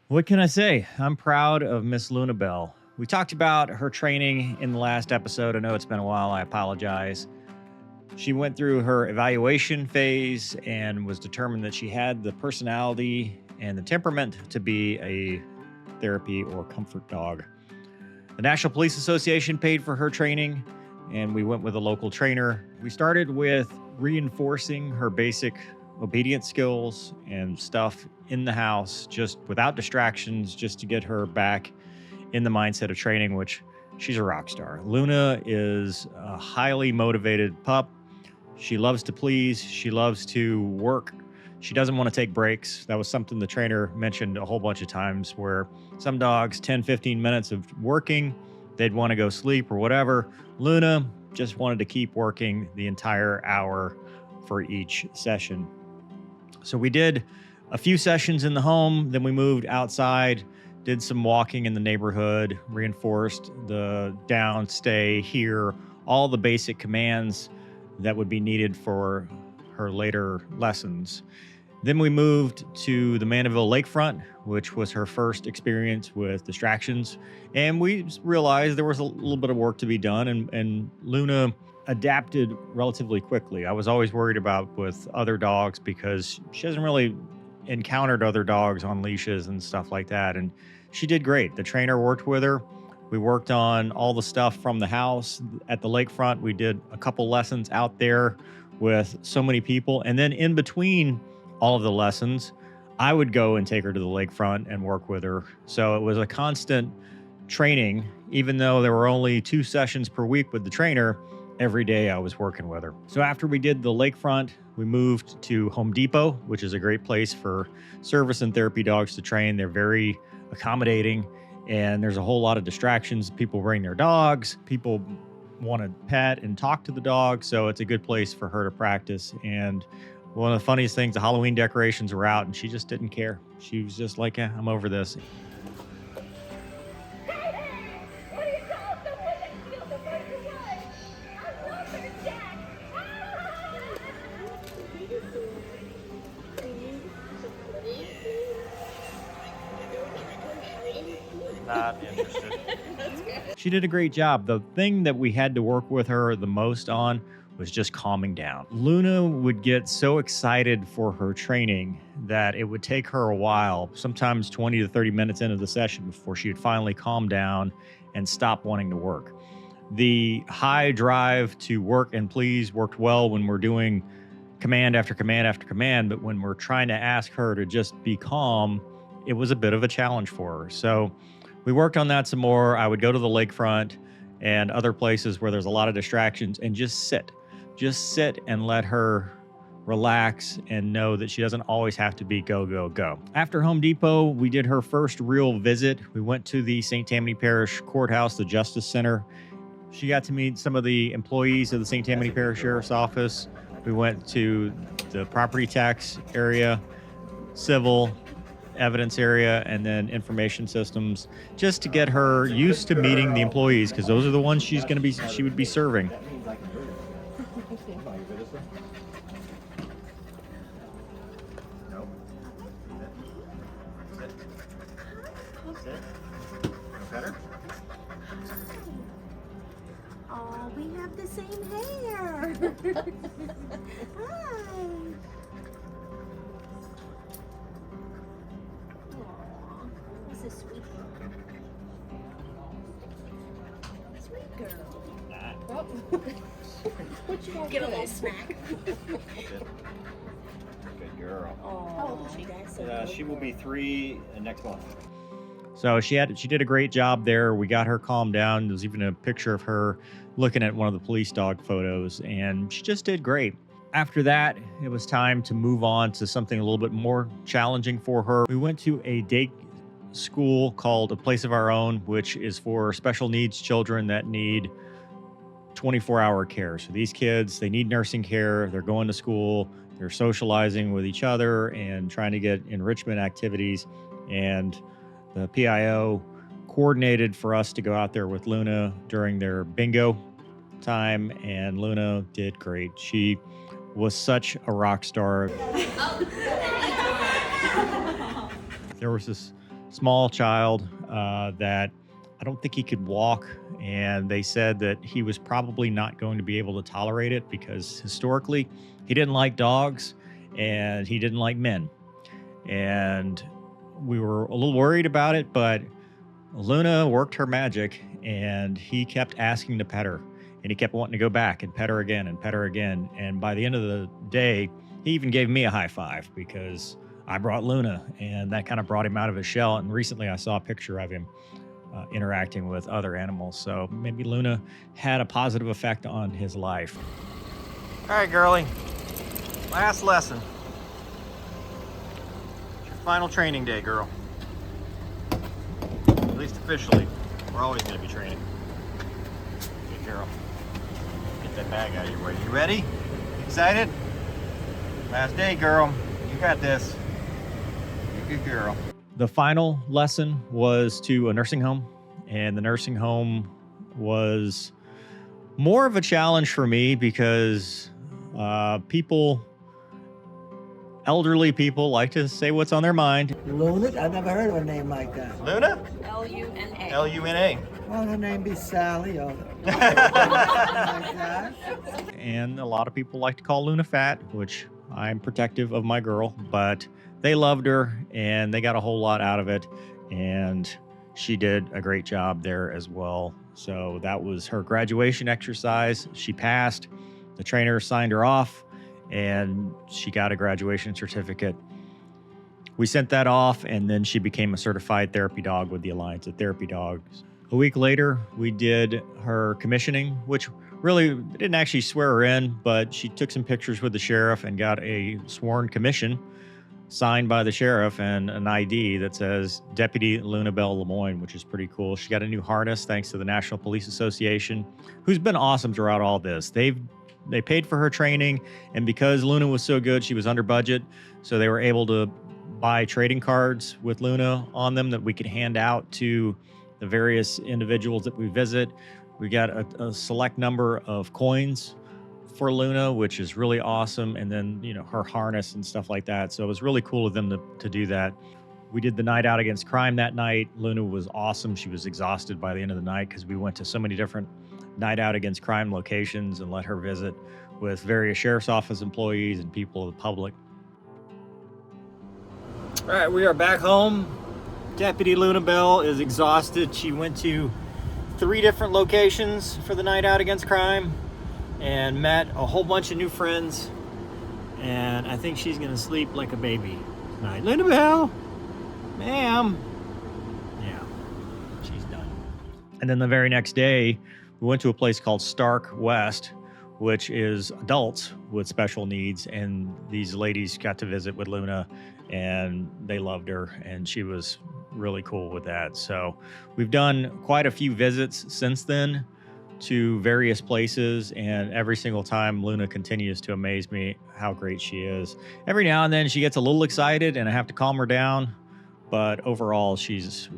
What can I say? I'm proud of Miss Luna Belle. We talked about her training in the last episode. I know it's been a while. I apologize. She went through her evaluation phase and was determined that she had the personality and the temperament to be a therapy or comfort dog. The National Police Association paid for her training, and we went with a local trainer. We started with reinforcing her basic obedience skills and stuff in the house, just without distractions, just to get her back in the mindset of training, which she's a rock star. Luna is a highly motivated pup. She loves to please. She loves to work. She doesn't want to take breaks. That was something the trainer mentioned a whole bunch of times, where some dogs, 10, 15 minutes of working, they'd want to go sleep or whatever. Luna just wanted to keep working the entire hour for each session. So we did a few sessions in the home, then we moved outside, did some walking in the neighborhood, reinforced the down, stay, here, all the basic commands that would be needed for her later lessons. Then we moved to the Mandeville Lakefront, which was her first experience with distractions. And we realized there was a little bit of work to be done, and Luna adapted relatively quickly. I was always worried about with other dogs because she hasn't really encountered other dogs on leashes and stuff like that. And she did great. The trainer worked with her. We worked on all the stuff from the house at the lakefront. We did a couple lessons out there with so many people. And then in between all of the lessons, I would go and take her to the lakefront and work with her. So it was a constant training, even though there were only 2 sessions per week with the trainer. Every day I was working with her. So after we did the lakefront, we moved to Home Depot, which is a great place for service and therapy dogs to train. They're very accommodating, and there's a whole lot of distractions. People bring their dogs, people want to pet and talk to the dog, so it's a good place for her to practice. And one of the funniest things, the Halloween decorations were out, and she just didn't care. She was just like, I'm over this. Not interested. She did a great job. The thing that we had to work with her the most on was just calming down. Luna would get so excited for her training that it would take her a while, sometimes 20 to 30 minutes into the session, before she would finally calm down and stop wanting to work. The high drive to work and please worked well when we're doing command after command after command, but when we're trying to ask her to just be calm, it was a bit of a challenge for her. So we worked on that some more. I would go to the lakefront and other places where there's a lot of distractions and just sit and let her relax and know that she doesn't always have to be go, go, go. After Home Depot, we did her first real visit. We went to the St. Tammany Parish Courthouse, the Justice Center. She got to meet some of the employees of the St. Tammany Parish Sheriff's Office. We went to the property tax area, civil, evidence area, and then information systems, just to get her used to meeting the employees, because those are the ones she would be serving. Oh, we have the same hair. Hi. This is sweet girl. Sweet girl. Oh. What you gonna get a little smack? Good girl. Oh, how old is she, guys? She will be 3 next month. So she did a great job there. We got her calmed down. There's even a picture of her looking at one of the police dog photos, and she just did great. After that, it was time to move on to something a little bit more challenging for her. We went to a day school called A Place of Our Own, which is for special needs children that need 24-hour care. So these kids, they need nursing care. They're going to school. They're socializing with each other and trying to get enrichment activities. And the PIO coordinated for us to go out there with Luna during their bingo time, and Luna did great. She was such a rock star. There was this small child that I don't think he could walk. And they said that he was probably not going to be able to tolerate it because historically he didn't like dogs and he didn't like men. And we were a little worried about it, but Luna worked her magic and he kept asking to pet her and he kept wanting to go back and pet her again and pet her again. And by the end of the day, he even gave me a high five because I brought Luna and that kind of brought him out of his shell. And recently I saw a picture of him interacting with other animals. So maybe Luna had a positive effect on his life. All right, girlie, last lesson. It's your final training day, girl. At least officially. We're always going to be training. Good girl. Get that bag out of your way. You ready? Excited? Last day, girl. You got this. You're a good girl. The final lesson was to a nursing home, and the nursing home was more of a challenge for me because elderly people like to say what's on their mind. Luna? I've never heard of a name like that. Luna? L-U-N-A. L-U-N-A. Well, her name be Sally or like that. And a lot of people like to call Luna fat, which I'm protective of my girl, but they loved her and they got a whole lot out of it. And she did a great job there as well. So that was her graduation exercise. She passed. The trainer signed her off and she got a graduation certificate. We sent that off and then she became a certified therapy dog with the Alliance of Therapy Dogs. A week later, we did her commissioning, which really didn't actually swear her in, but she took some pictures with the sheriff and got a sworn commission signed by the sheriff and an ID that says Deputy Luna Belle Lemoyne, which is pretty cool. She got a new harness thanks to the National Police Association, who's been awesome throughout all this. They paid for her training, and because Luna was so good, she was under budget, so they were able to buy trading cards with Luna on them that we could hand out to the various individuals that we visit. We got a select number of coins for Luna, which is really awesome. And then, her harness and stuff like that. So it was really cool of them to do that. We did the night out against crime that night. Luna was awesome. She was exhausted by the end of the night because we went to so many different night out against crime locations and let her visit with various sheriff's office employees and people of the public. All right, we are back home. Deputy Luna Belle is exhausted. She went to 3 different locations for the night out against crime and met a whole bunch of new friends. And I think she's gonna sleep like a baby tonight. Luna Belle, ma'am. Yeah, she's done. And then the very next day, we went to a place called Stark West, which is adults with special needs. And these ladies got to visit with Luna and they loved her and she was really cool with that. So we've done quite a few visits since then to various places, and every single time Luna continues to amaze me how great she is. Every now and then she gets a little excited and I have to calm her down, but overall she's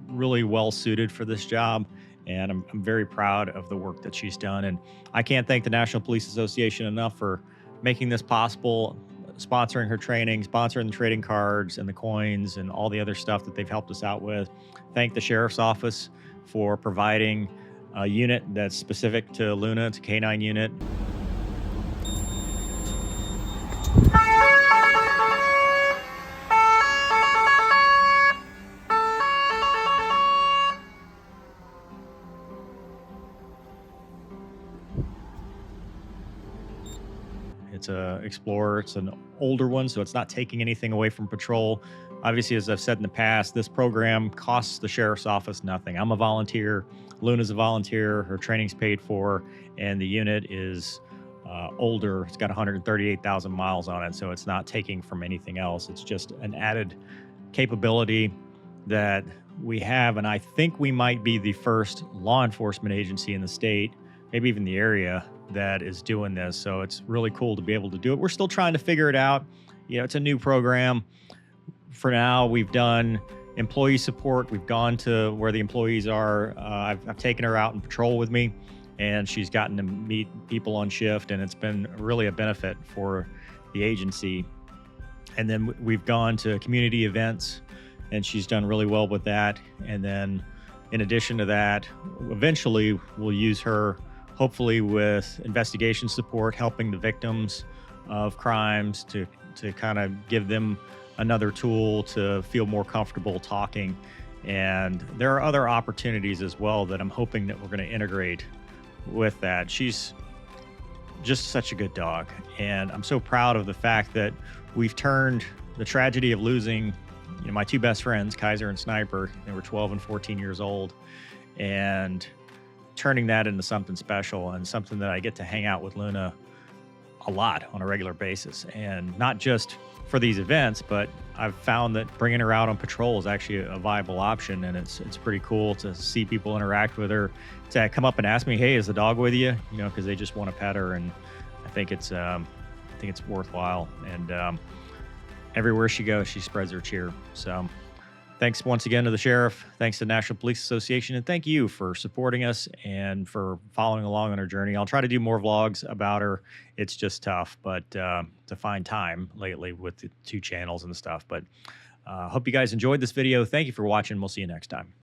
really well suited for this job, and I'm very proud of the work that she's done. And I can't thank the National Police Association enough for making this possible, sponsoring her training, sponsoring the trading cards and the coins and all the other stuff that they've helped us out with. Thank the Sheriff's Office for providing a unit that's specific to Luna. It's a K9 unit. It's a Explorer. It's an older one, so it's not taking anything away from patrol. Obviously, as I've said in the past, this program costs the Sheriff's Office nothing. I'm a volunteer. Luna's a volunteer. Her training's paid for, and the unit is older. It's got 138,000 miles on it, so it's not taking from anything else. It's just an added capability that we have, and I think we might be the first law enforcement agency in the state, maybe even the area, that is doing this. So it's really cool to be able to do it. We're still trying to figure it out. It's a new program. For now, we've done employee support. We've gone to where the employees are. I've taken her out and patrol with me, and she's gotten to meet people on shift, and it's been really a benefit for the agency. And then we've gone to community events and she's done really well with that. And then in addition to that, eventually we'll use her hopefully with investigation support, helping the victims of crimes to kind of give them another tool to feel more comfortable talking. And there are other opportunities as well that I'm hoping that we're going to integrate with that. She's just such a good dog, and I'm so proud of the fact that we've turned the tragedy of losing, my two best friends, Kaiser and Sniper. They were 12 and 14 years old, and turning that into something special and something that I get to hang out with Luna a lot on a regular basis. And not just for these events, but I've found that bringing her out on patrol is actually a viable option, and it's pretty cool to see people interact with her, to come up and ask me, hey, is the dog with you? Because they just want to pet her, and I think it's worthwhile. And everywhere she goes, she spreads her cheer. So thanks once again to the sheriff. Thanks to the National Police Association. And thank you for supporting us and for following along on our journey. I'll try to do more vlogs about her. It's just tough, but to find time lately with the two channels and stuff. But hope you guys enjoyed this video. Thank you for watching. We'll see you next time.